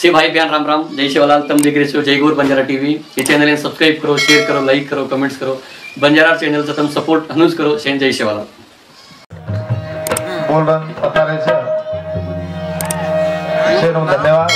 से भाई प्यार राम राम, जय शिवलाल। तुम देख रहे हो जय गौर बंजारा टीवी। ये चैनल ने सब्सक्राइब करो, शेयर करो, लाइक करो, कमेंट्स करो। बंजारा चैनल से तुम सपोर्ट हनुज करो। शेन जय शिवलाल। बोल रहा पता रहे से धन्यवाद।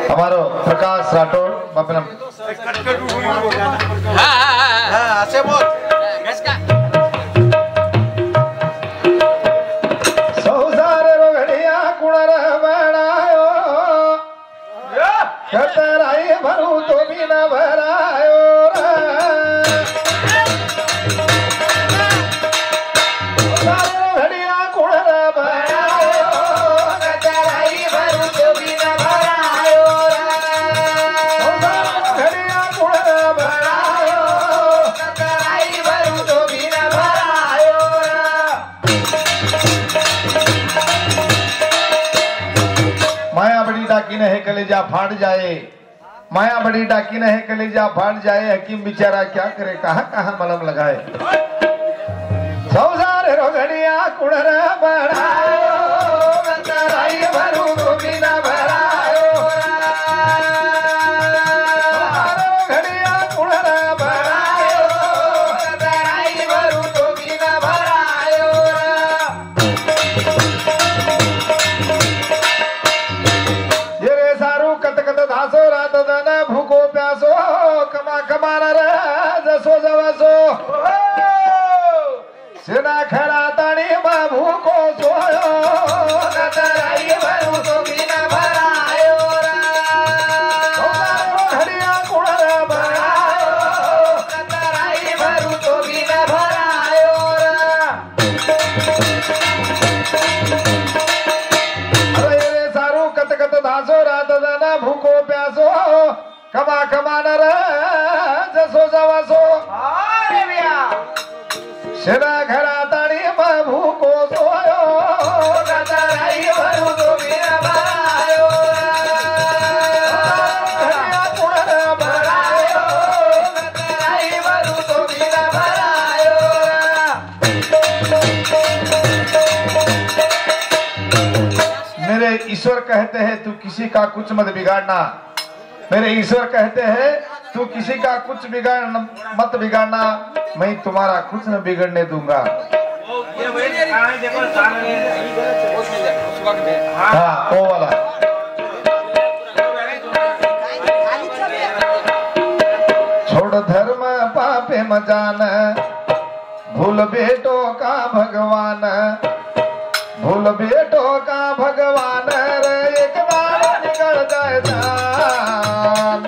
हमारो प्रकाश राठौड़ बापना से बोल सौसार रोगड़िया कुणर बनायो खतराई भरू तो भी न भरायो डाकिन है कलेजा फाड़ जाए, माया बड़ी डाकिन है कलेजा फाड़ जाए। हकीम बेचारा क्या करे, कहाँ कहाँ मलम लगाए। सौसार रोगड़िया कुड़र बढ़ायो गंदराई भरू गोभी न भरायो। रोगड़िया कुड़र बढ़ायो गंदराई भरू गोभी न भरायो। धासो रात दन भूको प्यासो कमा कमान जसो जवसो सेना खड़ा ताणी में भूको सोयो नतराई भरू तो बिना भरायो घड़िया कुड़र भरायो नतराई भरू तो बिना भरायो। अरे सारू कत कत धासो रात दन भूको प्यासो कमा कमान जसो जवसो सेना घरा ताणी में भूको सोयो नतराई भरू तो बिना भरायो। घड़िया कुड़र भरायो नतराई भरू तो बिना भरायो। मेरे ईश्वर कहते हैं तू किसी का कुछ मत बिगाड़ना। मेरे ईश्वर कहते हैं तू किसी का कुछ मत बिगाड़ना, मैं तुम्हारा कुछ न बिगड़ने दूंगा। हाँ वो वाला छोड़ धर्म पापे मजान, भूल बेटो का भगवान, भूल बेटो का भगवान रे एक बार निकल जाए जान।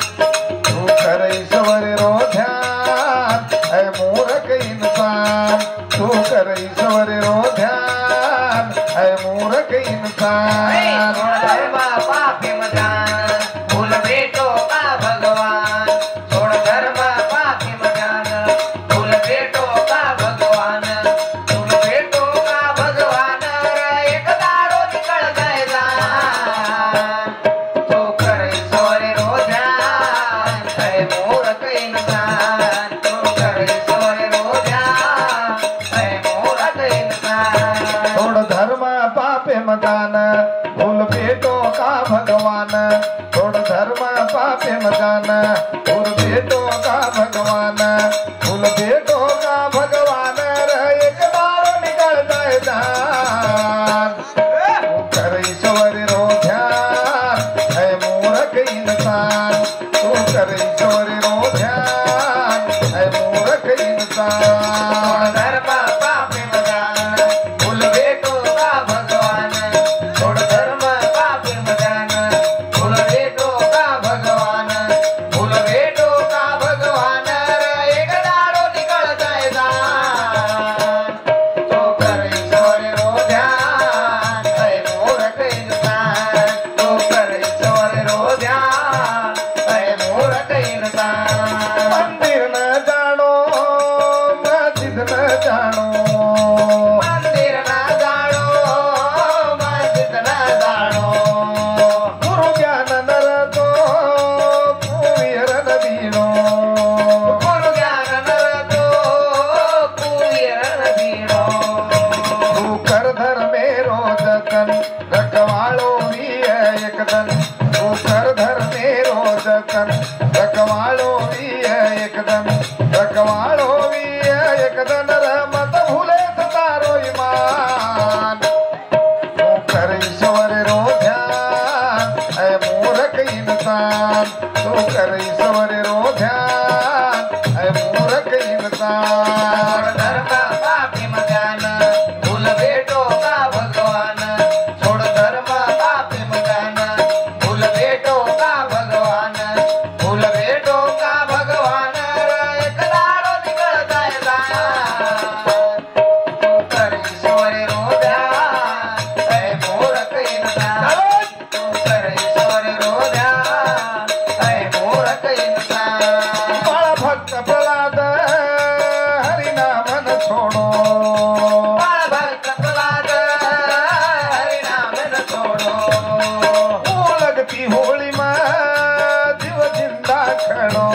तू कर ईश्वर रो ध्यान है मूर्ख इंसान, तू कर ईश्वर रो ध्यान है मूर्ख इंसान। पापी मजान भूल बेटो का भगवान, छोड़ धर्म पापी मजान भूल बेटो का भगवान, भूल बेटो का भगवान एक दारो निकल गए जान। तू कर ईश्वर रो ध्यान है मूर्ख इंसान, तू कर ईश्वर रो ध्यान है मूर्ख इंसान। छोड़ धर्म पापे मजान भूल बेटो का भगवान, छोड़ धर्म पापे मजान भूल बेटो का भगवान, भूल बेटो का भगवान रे एक बार निकल जाए जान। तू कर ईश्वर रो ध्यान है मूर्ख इंसान, तू कर ईश्वर रो ध्यान है मूर्ख इंसान। धर्म पापे मजान भूल बेटो का भगवान, छोड़ धर्म पापे मजान भूल बेटो का भगवान, भूल बेटो का भगवान रे एक लगती होली में जीव जिंदा खड़ो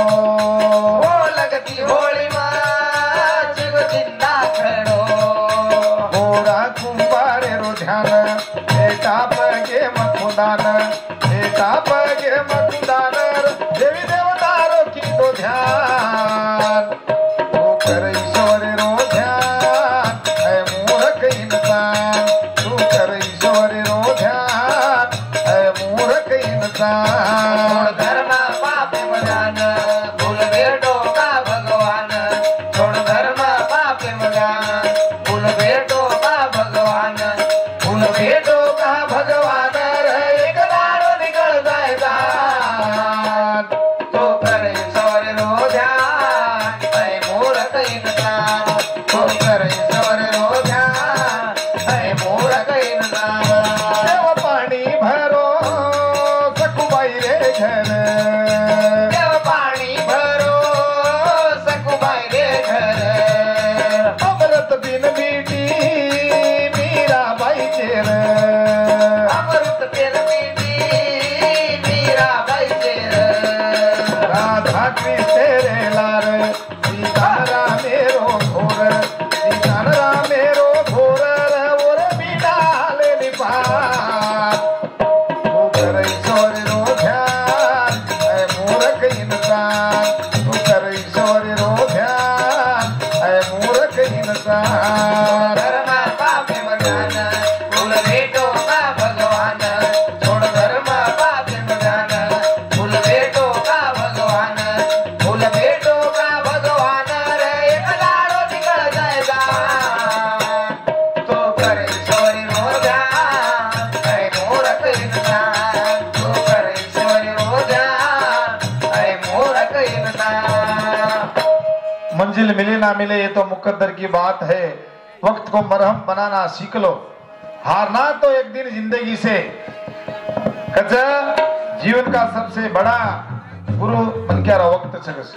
लगती होली में जीव जिंदा खड़ो घोड़ा कुंभारे रो ध्यान बेटा पगे मखुदान बेटा पगे मखुदान देवी देवतारो की तो ध्यान तो कर ईश्वर रो ध्यान है मूर्ख इंसान तू कर ईश्वर रो ध्यान है मूर्ख इंसान धर्म पाप बजान भूल बेटो का भगवान छोड़ धर्म पाप बजान भूल बेटो का भगवान भूल बेटो का भगवान रे एक दाड़ो निकल जाएगा तो करे सवर रो ध्यान है मूर्ख इंसान तो करे सवर रो ध्यान है मूर्ख इंसान देव पानी भरो सकुबाई रे घर देव पानी भरो सकुबाई रे घर अमृत बिन बीटी मीरा बाई चेर अमृत पेर मीठी मीरा बाई तेर राधा कृष्ण रे लार सीतारा मेरो घोर सीतारा मेरो घोर और बीना ले निपार तू कर ईश्वर रो ध्यान है मूर्ख इंसान तू कर ईश्वर रो ध्यान है मूर्ख इंसान धर्म पाप बजान भूल बेटो का भगवान छोड़ धर्म पाप बजान भूल बेटो का भगवान भूल बेटो का भगवान रे एक दाड़ो निकल जाएगा तो करे सवरी रो ध्यान है मूर्ख इंसान तो करे सवरी रो ध्यान है मूर्ख इंसान मंजिल मिले ना मिले ये तो मुकद्दर की बात है वक्त को मरहम बनाना सीख लो हारना तो एक दिन जिंदगी से कचा जीवन का सबसे बड़ा गुरु मन क्या रहा वक्त छगस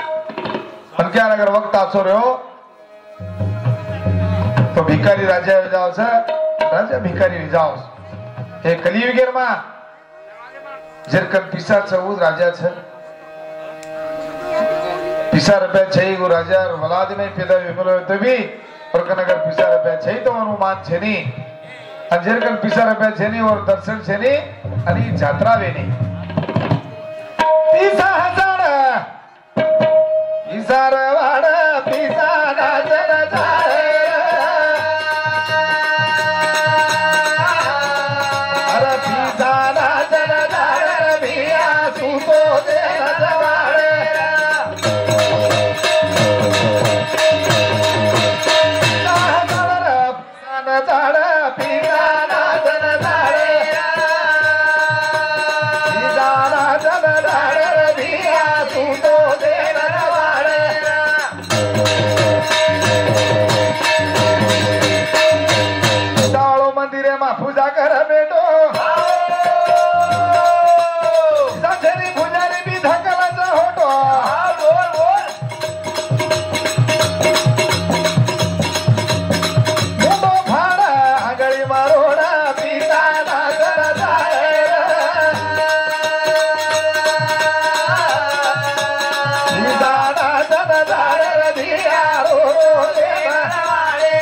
मन क्या अगर वक्त आसो रहे हो तो भिकारी राजा जाओ से राजा भिकारी जाओ हे कलियुगेर मा जरकन पिसा चौद राजा छे पिसा रुपया छई गो राजा वलाद में पैदा विमल तो भी और कनगर पिसा रुपया छई तो अनुमान छे नी अंजर कन पिसा रुपया छे नी और दर्शन छे नी आणि जात्रा वेनी पिसा हजार पिसा रवाड पिसा नाचन जाळे अरे पिसा नाचन जाळे भिया सुतो दे नजवाळे मंदिरे मा पूजा कर बेटो सासरी पुजारी बी धकलाचा होतो मुंबो फाडा आगळी मारोडा पिता नाचन जाळे पिता नाचन जाळे धिया रो देवाळे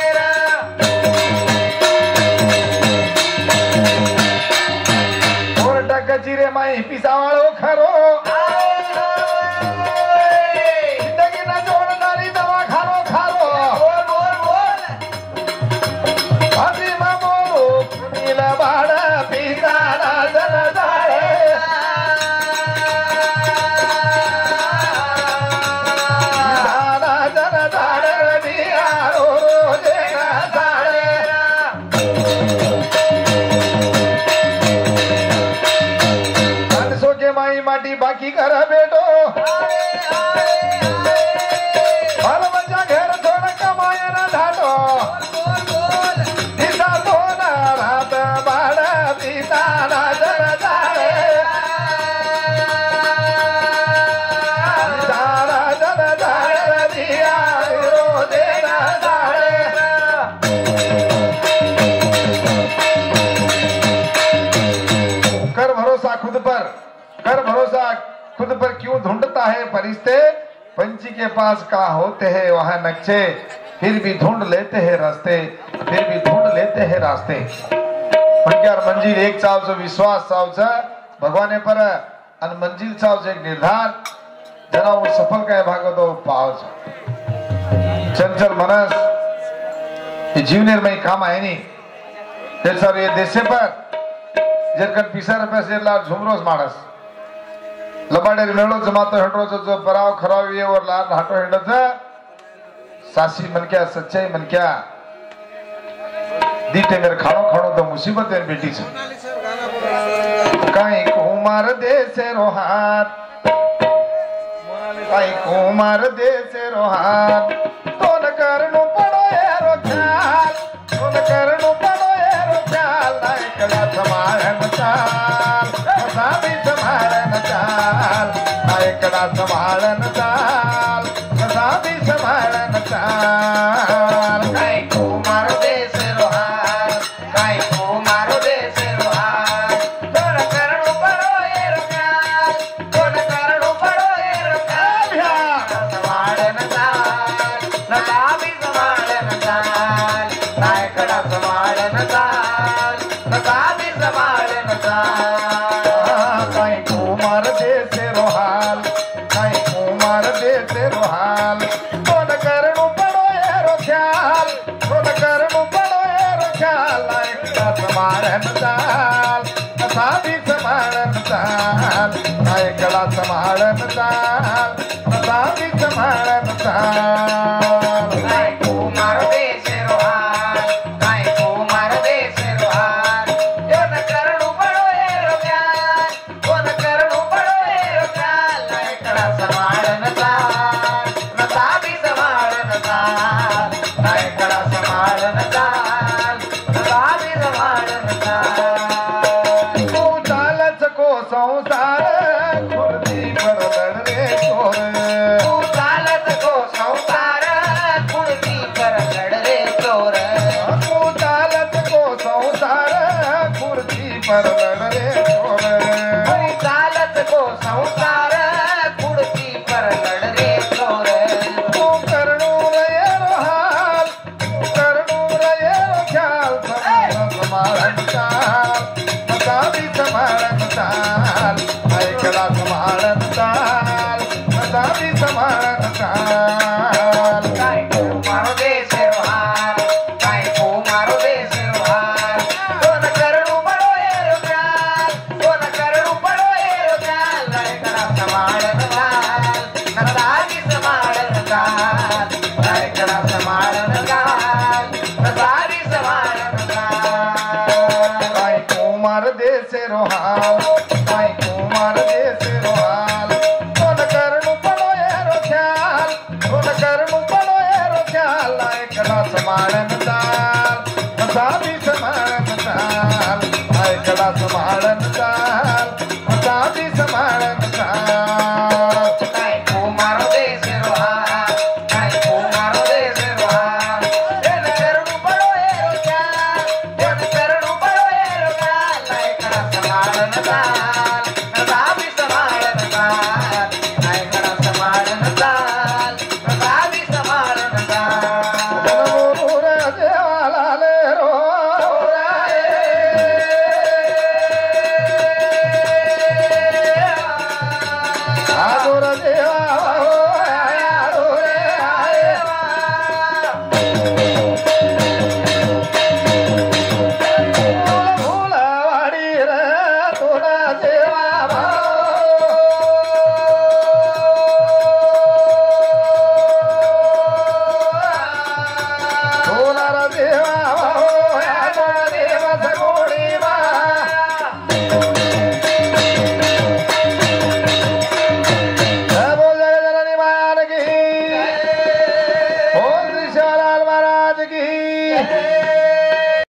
कोर्टा कचीरे माई पिसावाळो खरो जिंदगी ना जोडणारी दवा खारो खारो आजी मामो नीला बाळ पिता नाचन जाळे पिता नाचन जाळे धिया रो देवाळे माणसो के माई माटी बाकी कर बेटो बाल बच्चा घर छोड़ कमाए ना धाटो दिसा सोना रात बाळ पिता नाचन जाळे पिता नाचन जाळे धिया रो देना जाळे कर भरोसा खुद पर खुद पर क्यों ढूंढता है फरिश्ते, पंछी के पास कहाँ होते हैं वहां नक्शे, फिर भी ढूंढ लेते हैं रास्ते, फिर भी ढूंढ लेते हैं रास्ते। यार मंजिल एक चावचं विश्वास चावचं भगवाने पर आणि मंजिल चावचं एक निर्धार जरा वो सफल काय भागवतो पावच चंचल मनस ये जीवनेर में काम आहे नहीं फिर सर ये देशे पर जरकन पिसर पैसे लार झुमरोज माणस लबाडेर मेळो जमातो हेडरोज जो पराव खराव ये और लार हाटो हेडच सासी मन क्या सच्चाई मन क्या दीटे मेरे खाणो खाणो तो मुसीबत है बेटी से काई कुमार दे से रोहार काई कुमार दे से रोहार तो न करनो पड़ो ए रोचाल तो न करनो पड़ो ए रोचाल नायकड़ा समारन चाल साबी समारन चाल नायकड़ा समारन चाल साबी समारन चाल काई कुमार दे से रोहार काई कुमार दे से रोहार तो न करनो पड़ो ए रोचाल तो न करनो पड़ो ए रोचाल समारन चाल साबी समारन चाल नायकड़ा समारन चाल साबी समारन चाल काई कुमार दे से रोहाल काई कुमार दे से रोहाल तो न करनो पड़ो ए रोचाल तो न करनो पड़ो ए रोचाल नायकड़ा समारन चाल साबी समारन चाल नायकड़ा समारन चाल साबी समारन चाल काई कुमार दे से रोहाल काई कुमार दे से रोहाल यो न करनो पड़ो ए रोचाल तो न करनो पड़ो ए रोचाल नायकड़ा समारन चाल साबी समारन चाल नायकड़ा समारन चाल साबी समारन चाल तू चालच को संसार खुर्दी पर लड़ रे चोर तू चालच को संसार खुर्दी पर लड़ रे चोर तू चालच को संसार खुर्दी पर लड़ रे चोर तू चालच को संसार खुर्दी पर लड़ रे चोर तू करनो रे रोहाल तू करनो रे ख्याल समारन चाल साबी समारन चाल नायकड़ा समारन चाल साबी समारन चाल काई कुमार दे से रोहाल काई कुमार दे से रोहाल तो न करनो पड़ो ए रोचाल तो न करनो पड़ो ए रोचाल नायकड़ा समारन चाल साबी समारन चाल नायकड़ा समारन चाल साबी समारन चाल काई कुमार दे से रोहाल काई कुमार दे से रोहाल तो न करनो पड़ो ए रोचाल तो न करनो पड़ो ए रोचाल नायकड़ा समारन चाल साबी समारन चाल